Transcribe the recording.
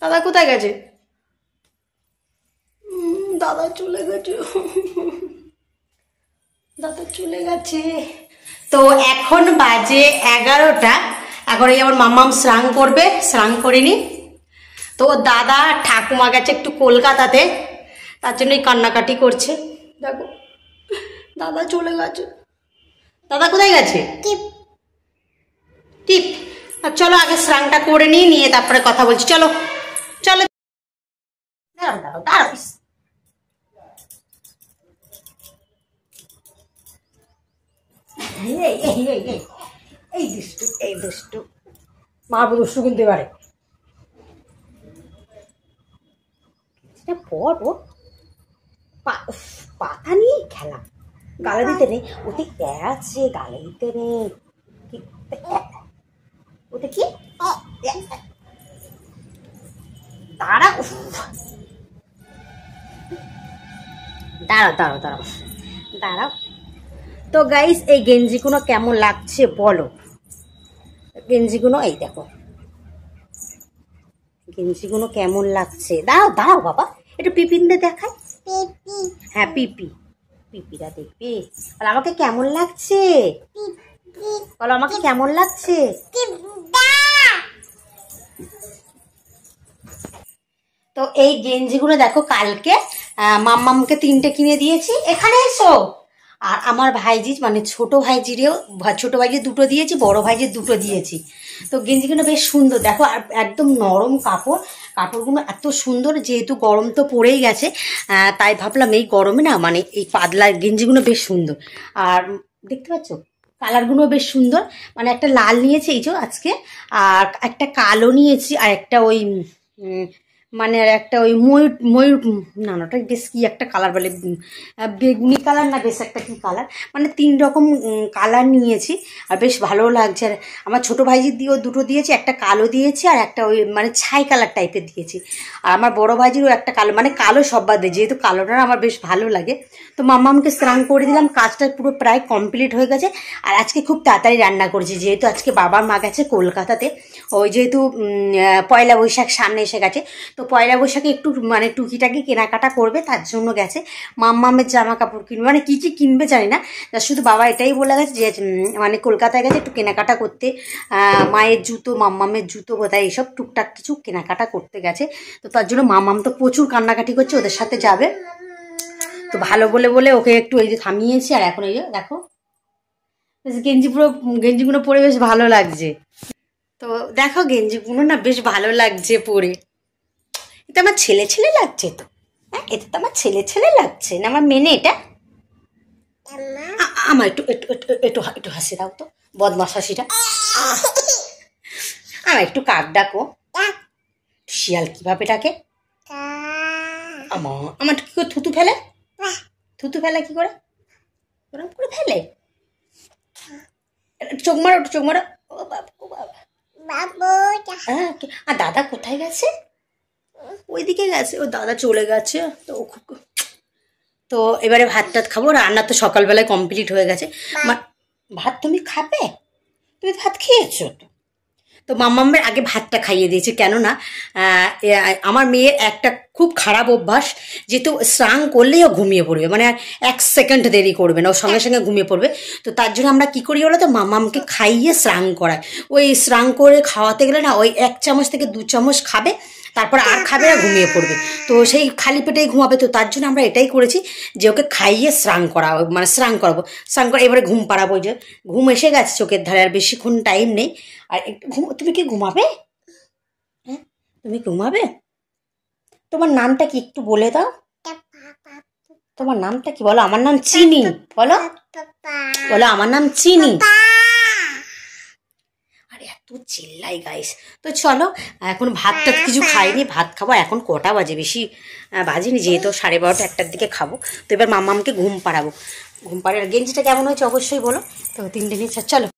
দাদা কোথায় গেছে? দাদা চলে গেছে, দাদা চলে গেছে। তো এখন বাজে 11টা। এখন এই আমার মাম্মাম স্নান করবে, স্নান করিনি। তো দাদা ঠাকুমা গেছে একটু কলকাতাতে, তার জন্যই কান্নাকাটি করছে। দেখো দাদা চলে গেছে। দাদা কোথায় গেছে? টিপ টিপ। আর চলো আগে স্নানটা করে নিয়ে তারপরে কথা বলছি। চলো চলো, দাঁড়াও দাঁড়াও দাঁড়াও। এই দুষ্টু, এই দুষ্টু, মা দুষ্টু কিনতে পারে। পর ও পাতা নিয়ে খেলা, গালে দিতে নেই ওতে, আছে গালে দিতে নেই। ওতে কি দাঁড়া, দাঁড়াও দাঁড়াও দাঁড়াও দাঁড়াও। তো গাইস এই গেঞ্জিগুলো কেমন লাগছে বলো? গেঞ্জিগুলো এই দেখো, গেঞ্জিগুলো কেমন লাগছে? দাঁড়াও দাঁড়াও বাবা, একটু পিপিনদের দেখাই। হ্যাঁ পিপি, পিপিরা দেখবে। বলো আমাকে কেমন লাগছে, বলো আমাকে কেমন লাগছে। তো এই গেঞ্জিগুলো দেখো কালকে মাম্মামকে 3টে কিনে দিয়েছি। এখানে এসো। আর আমার ভাইজি মানে ছোট ভাইজিরেও, ছোট ভাইজির 2টো দিয়েছি, বড় ভাইজির 2টো দিয়েছি। তো গেঞ্জিগুলো বেশ সুন্দর দেখো, আর একদম নরম কাপড়, কাপড়গুলো এত সুন্দর। যেহেতু গরম তো পড়েই গেছে, তাই ভাবলাম এই গরমে না মানে এই পাতলা গেঞ্জিগুলো বেশ সুন্দর। আর দেখতে পাচ্ছ কালারগুলো বেশ সুন্দর। মানে একটা লাল নিয়েছি এই যে আজকে, আর একটা কালো নিয়েছি, আর একটা ওই মানে আর একটা ওই ময়ূর ময়ূর না না ওটা বেশ কি একটা কালার বলে, বেগনি কালার না বেশ একটা কি কালার, মানে 3 রকম কালার নিয়েছি। আর বেশ ভালো লাগছে। আর আমার ছোটো ভাইজির দিয়েও 2টো দিয়েছি, একটা কালো দিয়েছি আর একটা ওই মানে ছাই কালার টাইপের দিয়েছি। আর আমার বড় ভাইজিরও একটা কালো, মানে কালো সব বাদে, যেহেতু কালোটা আমার বেশ ভালো লাগে। তো মাম্মামকে স্নান করে দিলাম, কাজটা পুরো প্রায় কমপ্লিট হয়ে গেছে। আর আজকে খুব তাড়াতাড়ি রান্না করেছি, যেহেতু আজকে বাবার মা গেছে কলকাতাতে। ওই যেহেতু পয়লা বৈশাখ সামনে এসে গেছে, তো পয়লা বৈশাখে একটু মানে টুকিটাকি কেনাকাটা করবে, তার জন্য গেছে। মাম্মামের জামা কাপড় কিনবে, মানে কী কী কিনবে জানি না, তা শুধু বাবা এটাই বলে গেছে যে মানে কলকাতায় গেছে একটু কেনাকাটা করতে, মায়ের জুতো মাম্মামের জুতো বোধহয় এইসব টুকটাক কিছু কেনাকাটা করতে গেছে। তো তার জন্য মাম্মাম তো প্রচুর কান্নাকাটি করছে, ওদের সাথে যাবে। তো ভালো বলে বলে ওকে একটু এই যে থামিয়েছি। আর এখন এই যে দেখো বেশ গেঞ্জিগুলো পরে বেশ ভালো লাগছে। তো দেখো গেঞ্জিগুলো না বেশ ভালো লাগছে পরে। এটা আমার ছেলে ছেলে লাগছে তো, হ্যাঁ এটা তো আমার ছেলে ছেলে লাগছে না আমার মেনে। এটা আমার একটু একটু একটু একটু একটু হাসি দাও তো, বদমাস হাসিটা। আমার একটু কাক ডাকো, শিয়াল কিভাবে ডাকে? আমার কি করে থুতু ফেলে, থুতু ফেলে কি করে, ওরকম করে ফেলে। চোখ মারো চোখ মারো। ও বাবা ও বাবা, হ্যাঁ। আর দাদা কোথায় গেছে? ওইদিকে গেছে, ও দাদা চলে গেছে। তো খুব, তো এবারে ভাত টাত খাবো। রান্না তো সকালবেলায় কমপ্লিট হয়ে গেছে। ভাত তুমি খাবে? তুমি ভাত খেয়েছো তো? তো মাম্মামের আগে ভাতটা খাইয়ে দিয়েছে, কেননা আমার মেয়ের একটা খুব খারাপ অভ্যাস, যেহেতু স্নান করলেই ও ঘুমিয়ে পড়বে, মানে আর 1 সেকেন্ড দেরি করবে না, ও সঙ্গে সঙ্গে ঘুমিয়ে পড়বে। তো তার জন্য আমরা কী করি বলো তো, মাম্মামকে খাইয়ে স্নান করাই। ওই স্নান করে খাওয়াতে গেলে না ওই 1 চামচ থেকে 2 চামচ খাবে, তারপর আর খাবে না, ঘুমিয়ে পড়বে। তো সেই খালি পেটেই ঘুমাবে। তো তার জন্য আমরা এটাই করেছি যে ওকে খাইয়ে স্নান করাবো, মানে স্নান করাবো, স্নান করে এবারে ঘুম পাড়াবো। যে ঘুম এসে গেছে চোখের ধারে, আর বেশিক্ষণ টাইম নেই। আর একটু তুমি কি ঘুমাবে? হ্যাঁ তুমি ঘুমাবে? তোমার নামটা কি একটু বলে দাও, তোমার নামটা কি বলো? আমার নাম চিনি, বলো বলো আমার নাম চিনি। আর এত চিল্লাই গাইস। তো চলো এখন ভাতটা কিছু খাইনি, ভাত খাবো। এখন কটা বাজে, বেশি বাজেনি, যেহেতু 12:30 1টার দিকে খাবো। তো এবার মাম্মামকে ঘুম পাড়াবো। ঘুম পাড়ার গেঞ্জিটা কেমন হয়েছে অবশ্যই বলো। তো 3টে নিয়ে চলো।